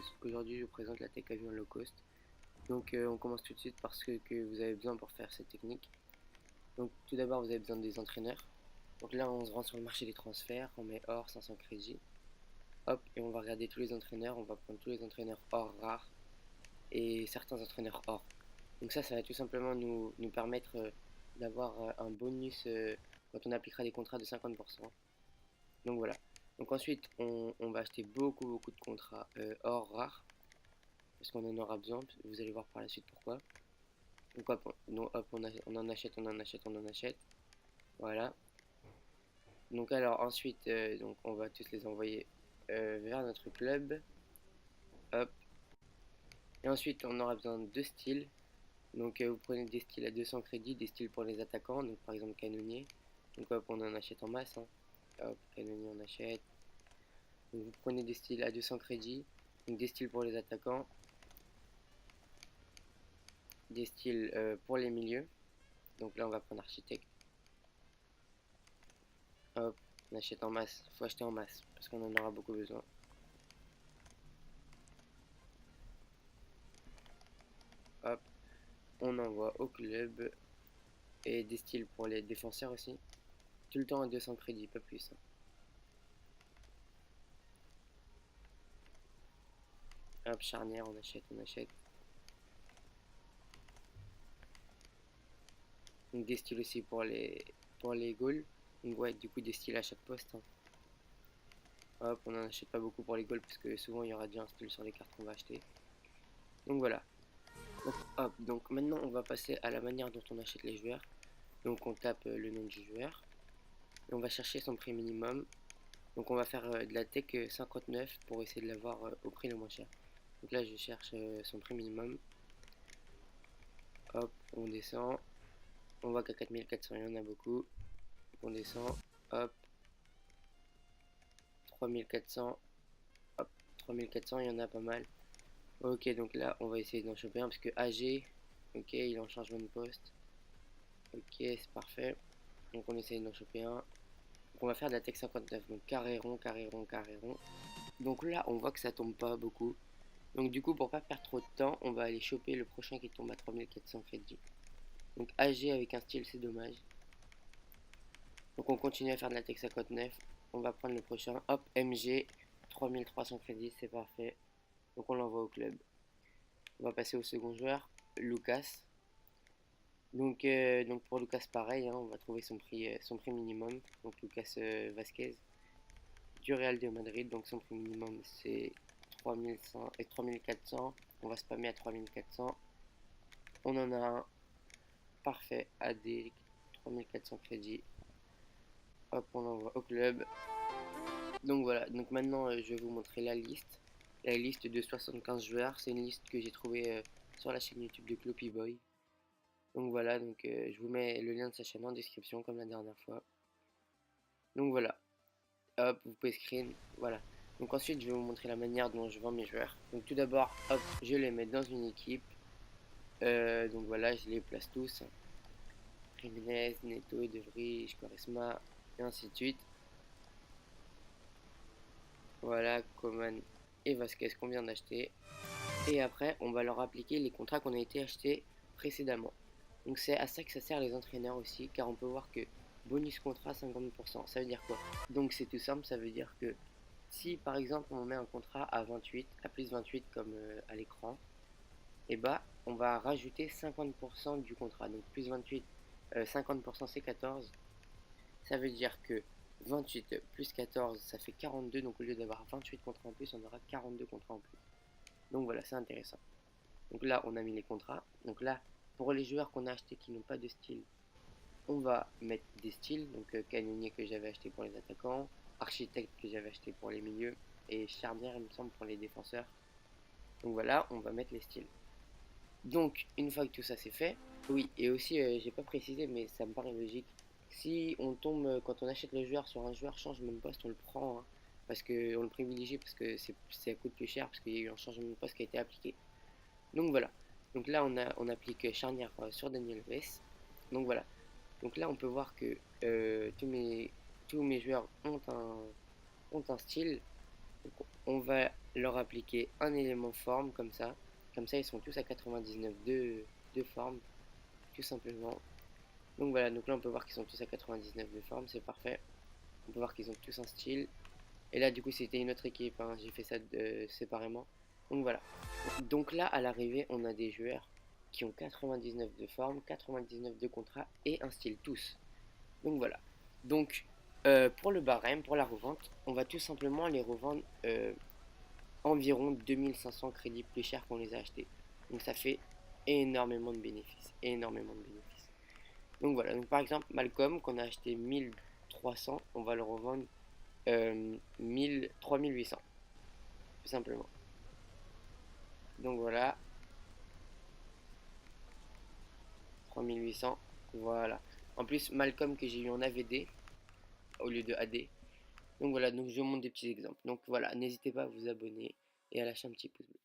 tous, aujourd'hui je vous présente la tech avion low cost. Donc on commence tout de suite par ce que vous avez besoin pour faire cette technique. Donc tout d'abord vous avez besoin des entraîneurs. Donc là on se rend sur le marché des transferts, on met or 500 crédits. Hop, et on va regarder tous les entraîneurs, on va prendre tous les entraîneurs or rares et certains entraîneurs or. Donc ça va tout simplement nous permettre d'avoir un bonus quand on appliquera des contrats de 50%. Donc voilà. Donc ensuite on va acheter beaucoup de contrats or rares parce qu'on en aura besoin, vous allez voir par la suite pourquoi. Donc hop, on en achète, on en achète, on en achète. Voilà. Donc alors ensuite, donc on va tous les envoyer vers notre club. Hop. Et ensuite, on aura besoin de deux styles. Donc vous prenez des styles à 200 crédits, des styles pour les attaquants, donc par exemple canonnier. Donc hop, on en achète en masse. Hein. Hop, canonnier, on achète. Donc vous prenez des styles à 200 crédits, donc des styles pour les attaquants, des styles pour les milieux. Donc là, on va prendre architecte. Hop, on achète en masse. Faut acheter en masse parce qu'on en aura beaucoup besoin. Hop, on envoie au club et des styles pour les défenseurs aussi. Tout le temps à 200 crédits, pas plus. Hein. Hop, charnière, on achète, on achète. Donc des styles aussi pour les goals. Donc ouais, du coup des styles à chaque poste. Hein. Hop, on n'en achète pas beaucoup pour les goals parce que souvent il y aura déjà un style sur les cartes qu'on va acheter. Donc voilà. Donc hop, donc maintenant on va passer à la manière dont on achète les joueurs. Donc on tape le nom du joueur et on va chercher son prix minimum. Donc on va faire de la tech 59 pour essayer de l'avoir au prix le moins cher. Donc là je cherche son prix minimum. Hop, on descend. On voit qu'à 4400 il y en a beaucoup. On descend. Hop, 3400. Hop, 3400 il y en a pas mal. Ok, donc là on va essayer d'en choper un parce que AG, ok, il est en changement de poste. Ok, c'est parfait. Donc on essaye d'en choper un. Donc on va faire de la tech 59. Donc carré rond, carré rond, carré rond. Donc là on voit que ça tombe pas beaucoup. Donc du coup pour pas perdre trop de temps, on va aller choper le prochain qui tombe à 3400 crédits. Donc AG avec un style c'est dommage. Donc on continue à faire de la tech 59. On va prendre le prochain. Hop, MG 3300 crédits, c'est parfait. Donc on l'envoie au club. On va passer au second joueur, Lucas. Donc pour Lucas pareil, hein, on va trouver son prix minimum. Donc Lucas Vasquez du Real de Madrid. Donc son prix minimum c'est 3100 et 3400. On va spammer à 3400. On en a un parfait à des 3400 crédits. Hop, on l'envoie au club. Donc voilà, donc maintenant je vais vous montrer la liste. La liste de 75 joueurs, c'est une liste que j'ai trouvée sur la chaîne YouTube de Cloppy Boy. Donc voilà, donc je vous mets le lien de sa chaîne en description comme la dernière fois. Donc voilà, hop, vous pouvez screen, voilà. Donc ensuite je vais vous montrer la manière dont je vends mes joueurs. Donc tout d'abord, hop, je les mets dans une équipe. Donc voilà, je les place tous. Jiménez, Neto, De Vrij, Quaresma, et ainsi de suite. Voilà, Coman et Vasquez qu'on vient d'acheter. Et après, on va leur appliquer les contrats qu'on a été achetés précédemment. Donc c'est à ça que ça sert les entraîneurs aussi, car on peut voir que bonus contrat 50%. Ça veut dire quoi? Donc c'est tout simple, ça veut dire que si par exemple on met un contrat à 28, à plus 28 comme à l'écran, et bah on va rajouter 50% du contrat. Donc plus 28, 50% c'est 14. Ça veut dire que 28 plus 14 ça fait 42, donc au lieu d'avoir 28 contrats en plus, on aura 42 contrats en plus. Donc voilà, c'est intéressant. Donc là, on a mis les contrats. Donc là, pour les joueurs qu'on a achetés qui n'ont pas de style, on va mettre des styles. Donc canonnier que j'avais acheté pour les attaquants, architecte que j'avais acheté pour les milieux, et charnière, il me semble, pour les défenseurs. Donc voilà, on va mettre les styles. Donc, une fois que tout ça c'est fait, oui, et aussi, j'ai pas précisé, mais ça me paraît logique. Si on tombe, quand on achète le joueur sur un joueur changement de poste, on le prend, hein, parce qu'on le privilégie, parce que ça coûte plus cher, parce qu'il y a eu un changement de poste qui a été appliqué. Donc voilà. Donc là, on applique charnière sur Daniel Vess. Donc voilà. Donc là, on peut voir que tous mes joueurs ont un style. Donc, on va leur appliquer un élément forme comme ça. Comme ça, ils sont tous à 99 de forme, tout simplement. Donc voilà, donc là on peut voir qu'ils sont tous à 99 de forme, c'est parfait. On peut voir qu'ils ont tous un style. Et là du coup c'était une autre équipe, hein, j'ai fait ça séparément. Donc voilà. Donc là à l'arrivée on a des joueurs qui ont 99 de forme, 99 de contrat et un style tous. Donc voilà. Donc pour le barème, pour la revente, on va tout simplement les revendre environ 2500 crédits plus cher qu'on les a achetés. Donc ça fait énormément de bénéfices, énormément de bénéfices. Donc voilà, donc par exemple Malcolm qu'on a acheté 1300, on va le revendre 3800, tout simplement. Donc voilà, 3800, voilà. En plus Malcolm que j'ai eu en AVD au lieu de AD. Donc voilà, donc je vous montre des petits exemples. Donc voilà, n'hésitez pas à vous abonner et à lâcher un petit pouce bleu.